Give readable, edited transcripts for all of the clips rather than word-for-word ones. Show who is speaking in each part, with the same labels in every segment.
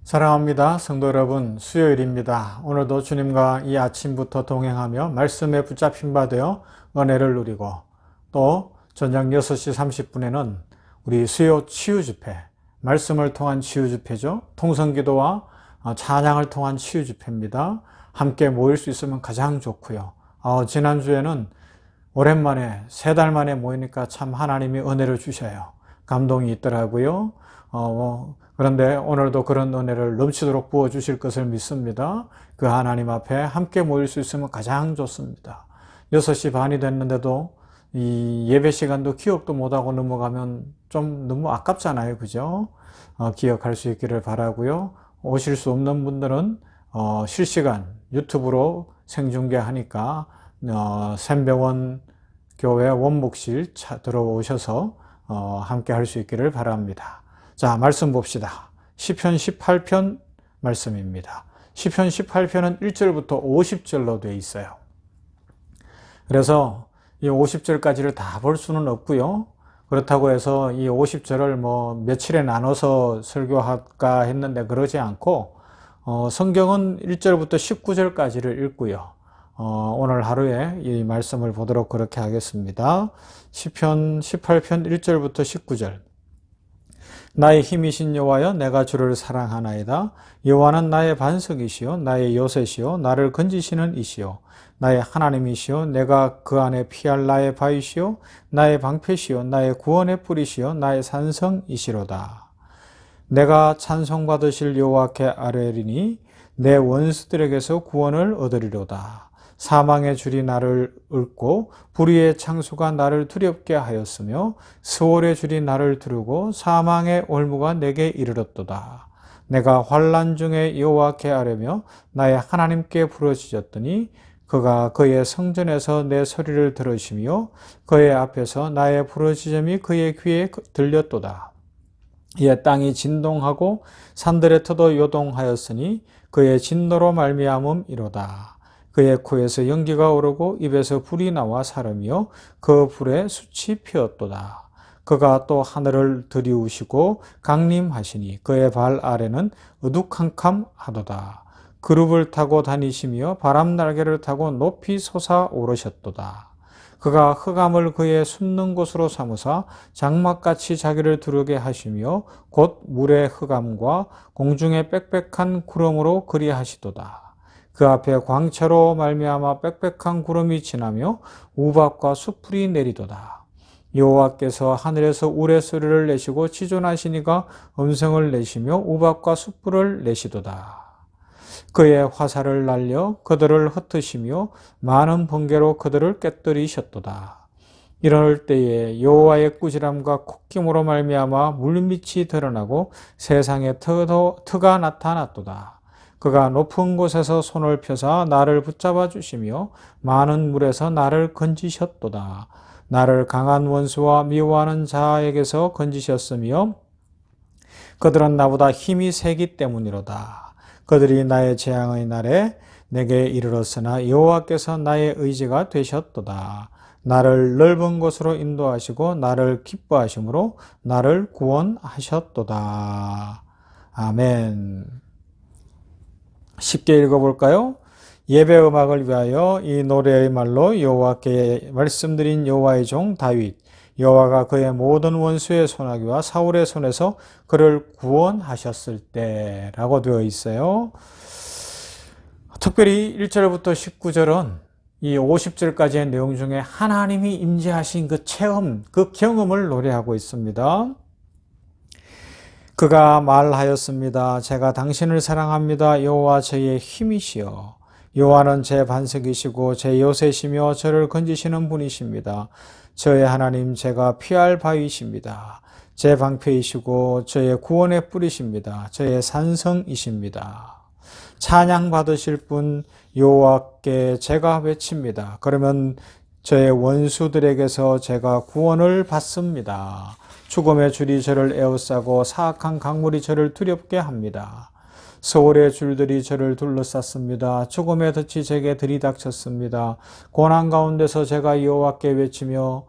Speaker 1: 사랑합니다. 성도 여러분, 수요일입니다. 오늘도 주님과 이 아침부터 동행하며 말씀에 붙잡힌 바 되어 은혜를 누리고 또 저녁 6시 30분에는 우리 수요 치유 집회, 말씀을 통한 치유 집회죠. 통성기도와 찬양을 통한 치유 집회입니다. 함께 모일 수 있으면 가장 좋고요. 지난주에는 오랜만에 3달 만에 모이니까 참 하나님이 은혜를 주셔요. 감동이 있더라고요. 그런데 오늘도 그런 은혜를 넘치도록 부어주실 것을 믿습니다. 그 하나님 앞에 함께 모일 수 있으면 가장 좋습니다. 6시 반이 됐는데도 이 예배 시간도 기억도 못하고 넘어가면 좀 너무 아깝잖아요. 그죠? 기억할 수 있기를 바라고요. 오실 수 없는 분들은 실시간 유튜브로 생중계하니까 샘병원 교회 원목실 들어오셔서 함께 할 수 있기를 바랍니다. 자, 말씀 봅시다. 시편 18편 말씀입니다. 시편 18편은 1절부터 50절로 되어 있어요. 그래서 이 50절까지를 다 볼 수는 없고요. 그렇다고 해서 이 50절을 며칠에 나눠서 설교할까 했는데 그러지 않고 성경은 1절부터 19절까지를 읽고요. 오늘 하루에 이 말씀을 보도록 그렇게 하겠습니다. 시편 18편 1절부터 19절. 나의 힘이신 여호와여, 내가 주를 사랑하나이다. 여호와는 나의 반석이시요 나의 요새시요 나를 건지시는 이시요 나의 하나님이시요 내가 그 안에 피할 나의 바위시요 나의 방패시요 나의 구원의 뿌리시요 나의 산성이시로다. 내가 찬송받으실 여호와께 아뢰리니 내 원수들에게서 구원을 얻으리로다. 사망의 줄이 나를 읊고 불의의 창수가 나를 두렵게 하였으며 스월의 줄이 나를 두르고 사망의 올무가 내게 이르렀도다. 내가 환난 중에 여호와께 아뢰며 나의 하나님께 부르짖었더니 그가 그의 성전에서 내 소리를 들으시며 그의 앞에서 나의 부르짖음이 그의 귀에 들렸도다. 이에 땅이 진동하고 산들의 터도 요동하였으니 그의 진노로 말미암음이로다. 그의 코에서 연기가 오르고 입에서 불이 나와 사르며 그 불에 숯이 피었도다. 그가 또 하늘을 들이우시고 강림하시니 그의 발 아래는 어두캄캄하도다. 그룹을 타고 다니시며 바람 날개를 타고 높이 솟아오르셨도다. 그가 흑암을 그의 숨는 곳으로 삼으사 장막같이 자기를 두르게 하시며 곧 물의 흑암과 공중의 빽빽한 구름으로 그리하시도다. 그 앞에 광채로 말미암아 빽빽한 구름이 지나며 우박과 수풀이 내리도다. 여호와께서 하늘에서 우레소리를 내시고 지존하시니가 음성을 내시며 우박과 수풀을 내시도다. 그의 화살을 날려 그들을 흩으시며 많은 번개로 그들을 깨뜨리셨도다. 이럴 때에 여호와의 꾸지람과 콧김으로 말미암아 물밑이 드러나고 세상에 터가 나타났도다. 그가 높은 곳에서 손을 펴사 나를 붙잡아 주시며 많은 물에서 나를 건지셨도다. 나를 강한 원수와 미워하는 자에게서 건지셨으며 그들은 나보다 힘이 세기 때문이로다. 그들이 나의 재앙의 날에 내게 이르렀으나 여호와께서 나의 의지가 되셨도다. 나를 넓은 곳으로 인도하시고 나를 기뻐하심으로 나를 구원하셨도다. 아멘. 쉽게 읽어볼까요? 예배 음악을 위하여 이 노래의 말로 여호와께 말씀드린 여호와의 종 다윗. 여호와가 그의 모든 원수의 손아귀와 사울의 손에서 그를 구원하셨을 때라고 되어 있어요. 특별히 1절부터 19절은 이 50절까지의 내용 중에 하나님이 임재하신 그 체험, 그 경험을 노래하고 있습니다. 그가 말하였습니다. 제가 당신을 사랑합니다. 여호와 저의 힘이시여. 여호와는 제 반석이시고 제 요새시며 저를 건지시는 분이십니다. 저의 하나님, 제가 피할 바위이십니다. 제 방패이시고 저의 구원의 뿌리십니다. 저의 산성이십니다. 찬양 받으실 분 여호와께 제가 외칩니다. 그러면 저의 원수들에게서 제가 구원을 받습니다. 죽음의 줄이 저를 에워싸고 사악한 강물이 저를 두렵게 합니다. 서울의 줄들이 저를 둘러쌌습니다. 죽음의 덫이 제게 들이닥쳤습니다. 고난 가운데서 제가 여호와께 외치며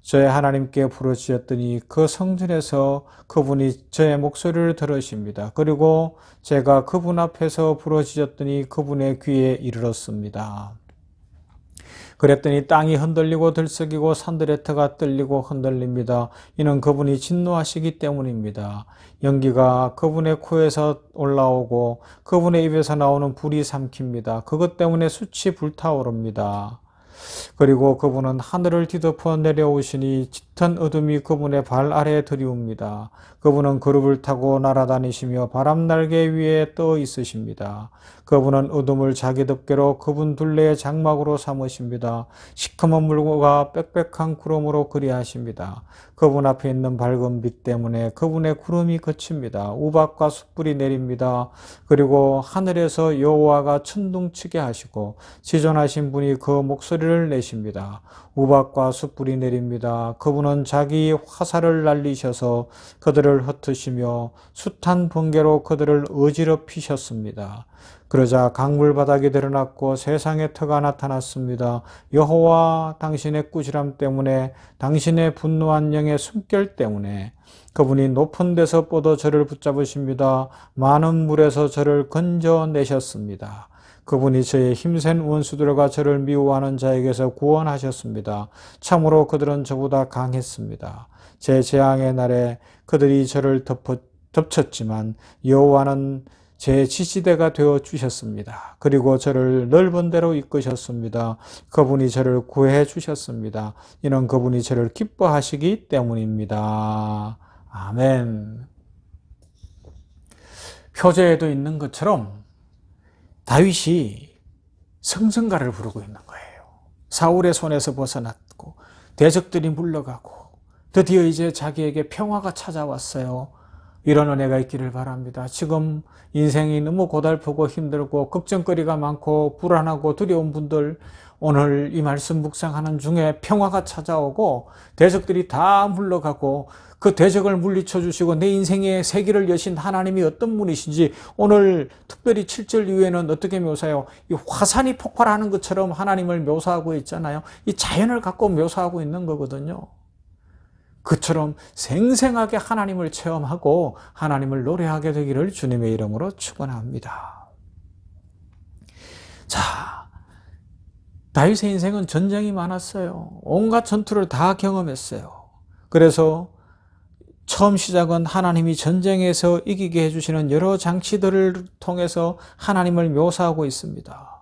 Speaker 1: 저의 하나님께 부르짖었더니 그 성전에서 그분이 저의 목소리를 들으십니다. 그리고 제가 그분 앞에서 부르짖었더니 그분의 귀에 이르렀습니다. 그랬더니 땅이 흔들리고 들썩이고 산들의 터가 떨리고 흔들립니다. 이는 그분이 진노하시기 때문입니다. 연기가 그분의 코에서 올라오고 그분의 입에서 나오는 불이 삼킵니다. 그것 때문에 숯이 불타오릅니다. 그리고 그분은 하늘을 뒤덮어 내려오시니 짙은 어둠이 그분의 발 아래에 들이웁니다. 그분은 그룹을 타고 날아다니시며 바람 날개 위에 떠 있으십니다. 그분은 어둠을 자기 덮개로 그분 둘레의 장막으로 삼으십니다. 시커먼 물과 빽빽한 구름으로 그리하십니다. 그분 앞에 있는 밝은 빛 때문에 그분의 구름이 그칩니다. 우박과 숯불이 내립니다. 그리고 하늘에서 여호와가 천둥치게 하시고 지존하신 분이 그 목소리를 내십니다. 우박과 숯불이 내립니다. 그분은 자기 화살을 날리셔서 그들을 흩으시며 숱한 번개로 그들을 어지럽히셨습니다. 그러자 강물 바닥이 드러났고 세상의 터가 나타났습니다. 여호와 당신의 꾸지람 때문에 당신의 분노한 영의 숨결 때문에 그분이 높은 데서 뻗어 저를 붙잡으십니다. 많은 물에서 저를 건져내셨습니다. 그분이 저의 힘센 원수들과 저를 미워하는 자에게서 구원하셨습니다. 참으로 그들은 저보다 강했습니다. 제 재앙의 날에 그들이 저를 덮쳤지만 여호와는 제 지지대가 되어 주셨습니다. 그리고 저를 넓은 데로 이끄셨습니다. 그분이 저를 구해 주셨습니다. 이는 그분이 저를 기뻐하시기 때문입니다. 아멘. 표제에도 있는 것처럼 다윗이 성전가를 부르고 있는 거예요. 사울의 손에서 벗어났고 대적들이 물러가고 드디어 이제 자기에게 평화가 찾아왔어요. 이런 은혜가 있기를 바랍니다. 지금 인생이 너무 고달프고 힘들고 걱정거리가 많고 불안하고 두려운 분들, 오늘 이 말씀 묵상하는 중에 평화가 찾아오고 대적들이 다 물러가고 그 대적을 물리쳐 주시고 내 인생의 세기를 여신 하나님이 어떤 분이신지 오늘 특별히 7절 이후에는 어떻게 묘사해요? 이 화산이 폭발하는 것처럼 하나님을 묘사하고 있잖아요. 이 자연을 갖고 묘사하고 있는 거거든요. 그처럼 생생하게 하나님을 체험하고 하나님을 노래하게 되기를 주님의 이름으로 축원합니다. 자, 다윗의 인생은 전쟁이 많았어요. 온갖 전투를 다 경험했어요. 그래서 처음 시작은 하나님이 전쟁에서 이기게 해주시는 여러 장치들을 통해서 하나님을 묘사하고 있습니다.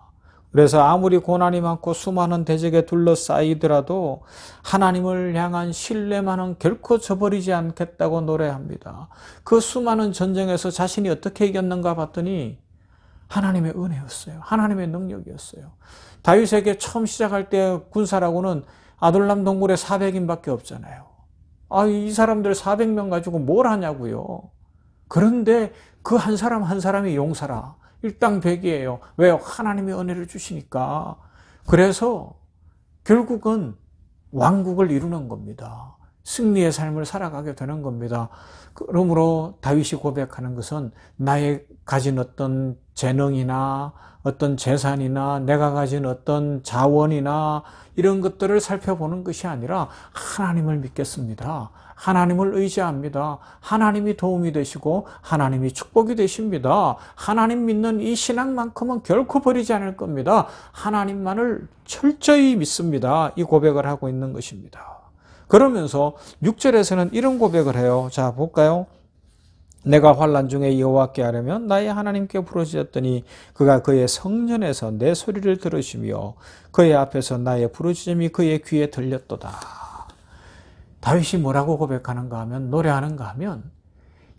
Speaker 1: 그래서 아무리 고난이 많고 수많은 대적에 둘러싸이더라도 하나님을 향한 신뢰만은 결코 저버리지 않겠다고 노래합니다. 그 수많은 전쟁에서 자신이 어떻게 이겼는가 봤더니 하나님의 은혜였어요. 하나님의 능력이었어요. 다윗에게 처음 시작할 때 군사라고는 아둘람 동굴에 400인밖에 없잖아요. 이 사람들 400명 가지고 뭘 하냐고요. 그런데 그 한 사람 한 사람이 용사라. 일당백이에요. 왜요? 하나님의 은혜를 주시니까. 그래서 결국은 왕국을 이루는 겁니다. 승리의 삶을 살아가게 되는 겁니다. 그러므로 다윗이 고백하는 것은 나의 가진 어떤 재능이나 어떤 재산이나 내가 가진 어떤 자원이나 이런 것들을 살펴보는 것이 아니라 하나님을 믿겠습니다. 하나님을 의지합니다. 하나님이 도움이 되시고 하나님이 축복이 되십니다. 하나님 믿는 이 신앙만큼은 결코 버리지 않을 겁니다. 하나님만을 철저히 믿습니다. 이 고백을 하고 있는 것입니다. 그러면서 6절에서는 이런 고백을 해요. 자, 볼까요? 내가 환난 중에 여호와께 하려면 나의 하나님께 부르짖었더니 그가 그의 성전에서 내 소리를 들으시며 그의 앞에서 나의 부르짖음이 그의 귀에 들렸도다. 다윗이 뭐라고 고백하는가 하면, 노래하는가 하면,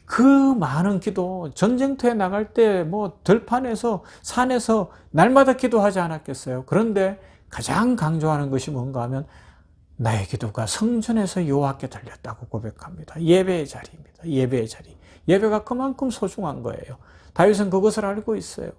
Speaker 1: 그 많은 기도, 전쟁터에 나갈 때 들판에서 산에서 날마다 기도하지 않았겠어요. 그런데 가장 강조하는 것이 뭔가 하면 나의 기도가 성전에서 여호와께 들렸다고 고백합니다. 예배의 자리입니다. 예배의 자리. 예배가 그만큼 소중한 거예요. 다윗은 그것을 알고 있어요.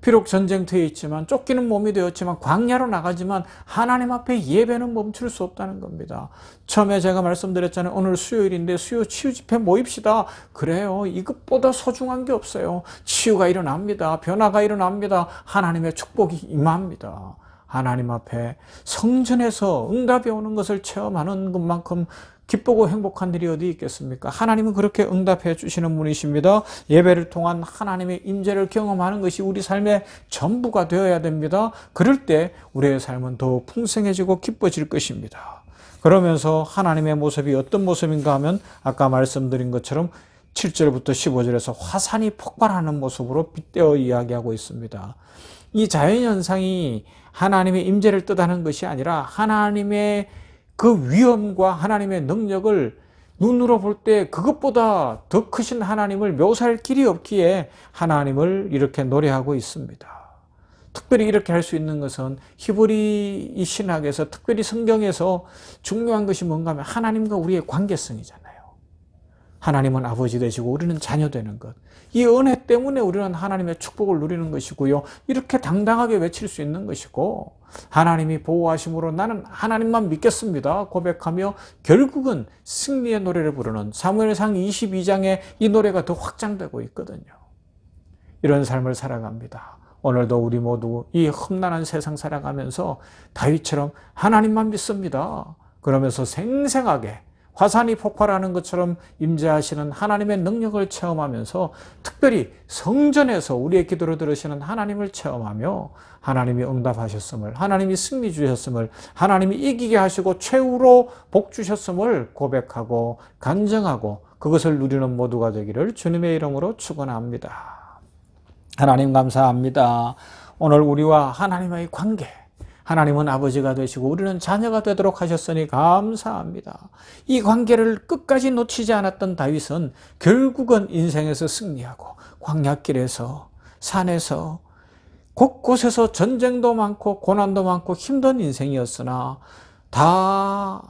Speaker 1: 비록 전쟁터에 있지만 쫓기는 몸이 되었지만 광야로 나가지만 하나님 앞에 예배는 멈출 수 없다는 겁니다. 처음에 제가 말씀드렸잖아요. 오늘 수요일인데 수요 치유 집회 모입시다. 그래요. 이것보다 소중한 게 없어요. 치유가 일어납니다. 변화가 일어납니다. 하나님의 축복이 임합니다. 하나님 앞에 성전에서 응답이 오는 것을 체험하는 것만큼 기쁘고 행복한 일이 어디 있겠습니까? 하나님은 그렇게 응답해 주시는 분이십니다. 예배를 통한 하나님의 임재를 경험하는 것이 우리 삶의 전부가 되어야 됩니다. 그럴 때 우리의 삶은 더욱 풍성해지고 기뻐질 것입니다. 그러면서 하나님의 모습이 어떤 모습인가 하면 아까 말씀드린 것처럼 7절부터 15절에서 화산이 폭발하는 모습으로 빗대어 이야기하고 있습니다. 이 자연현상이 하나님의 임재를 뜻하는 것이 아니라 하나님의 그 위엄과 하나님의 능력을 눈으로 볼 때 그것보다 더 크신 하나님을 묘사할 길이 없기에 하나님을 이렇게 노래하고 있습니다. 특별히 이렇게 할 수 있는 것은 히브리 이 신학에서 특별히 성경에서 중요한 것이 뭔가 하면 하나님과 우리의 관계성이잖아요. 하나님은 아버지 되시고 우리는 자녀 되는 것. 이 은혜 때문에 우리는 하나님의 축복을 누리는 것이고요. 이렇게 당당하게 외칠 수 있는 것이고 하나님이 보호하심으로 나는 하나님만 믿겠습니다 고백하며 결국은 승리의 노래를 부르는 사무엘상 22장에 이 노래가 더 확장되고 있거든요. 이런 삶을 살아갑니다. 오늘도 우리 모두 이 험난한 세상 살아가면서 다윗처럼 하나님만 믿습니다. 그러면서 생생하게 화산이 폭발하는 것처럼 임재하시는 하나님의 능력을 체험하면서 특별히 성전에서 우리의 기도를 들으시는 하나님을 체험하며 하나님이 응답하셨음을, 하나님이 승리 주셨음을, 하나님이 이기게 하시고 최후로 복 주셨음을 고백하고 간증하고 그것을 누리는 모두가 되기를 주님의 이름으로 축원합니다. 하나님 감사합니다. 오늘 우리와 하나님의 관계, 하나님은 아버지가 되시고 우리는 자녀가 되도록 하셨으니 감사합니다. 이 관계를 끝까지 놓치지 않았던 다윗은 결국은 인생에서 승리하고 광야길에서 산에서 곳곳에서 전쟁도 많고 고난도 많고 힘든 인생이었으나 다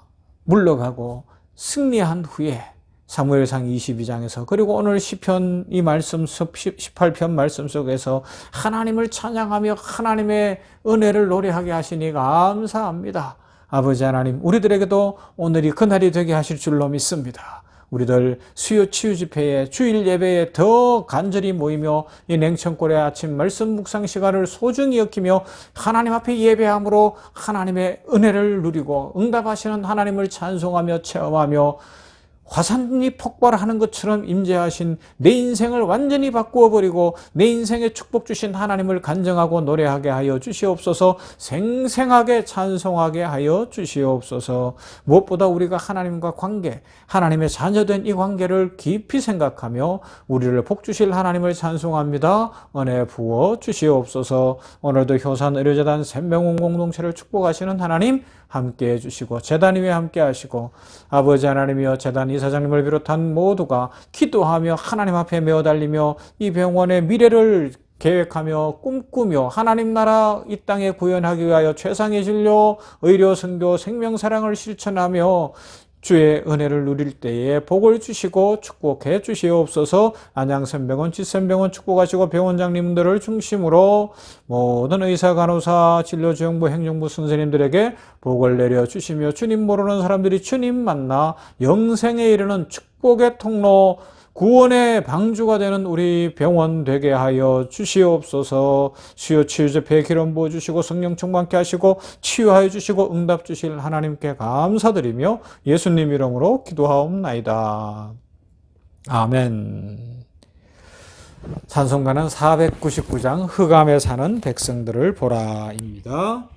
Speaker 1: 물러가고 승리한 후에 사무엘상 22장에서 그리고 오늘 시편 이 말씀 18편 말씀 속에서 하나님을 찬양하며 하나님의 은혜를 노래하게 하시니 감사합니다. 아버지 하나님, 우리들에게도 오늘이 그날이 되게 하실 줄로 믿습니다. 우리들 수요 치유 집회에 주일 예배에 더 간절히 모이며 이 냉천골의 아침 말씀 묵상 시간을 소중히 여기며 하나님 앞에 예배함으로 하나님의 은혜를 누리고 응답하시는 하나님을 찬송하며 체험하며 화산이 폭발하는 것처럼 임재하신 내 인생을 완전히 바꾸어 버리고 내 인생에 축복 주신 하나님을 간증하고 노래하게 하여 주시옵소서. 생생하게 찬송하게 하여 주시옵소서. 무엇보다 우리가 하나님과 관계, 하나님의 자녀된 이 관계를 깊이 생각하며 우리를 복 주실 하나님을 찬송합니다. 은혜 부어 주시옵소서. 오늘도 효산 의료재단 생명원 공동체를 축복하시는 하나님 함께해 주시고 재단 위에 함께 하시고 아버지 하나님이여 재단 이사장님을 비롯한 모두가 기도하며 하나님 앞에 메어달리며 이 병원의 미래를 계획하며 꿈꾸며 하나님 나라 이 땅에 구현하기 위하여 최상의 진료, 의료, 선교, 생명사랑을 실천하며 주의 은혜를 누릴 때에 복을 주시고 축복해 주시옵소서. 안양샘병원, 지샘병원 축복하시고 병원장님들을 중심으로 모든 의사, 간호사, 진료지원부, 행정부 선생님들에게 복을 내려 주시며 주님 모르는 사람들이 주님 만나 영생에 이르는 축복의 통로, 구원의 방주가 되는 우리 병원 되게 하여 주시옵소서. 수요 치유집회에 기름 부어주시고 성령 충만케 하시고 치유하여 주시고 응답 주실 하나님께 감사드리며 예수님 이름으로 기도하옵나이다. 아멘. 찬송가는 499장 흑암에 사는 백성들을 보라입니다.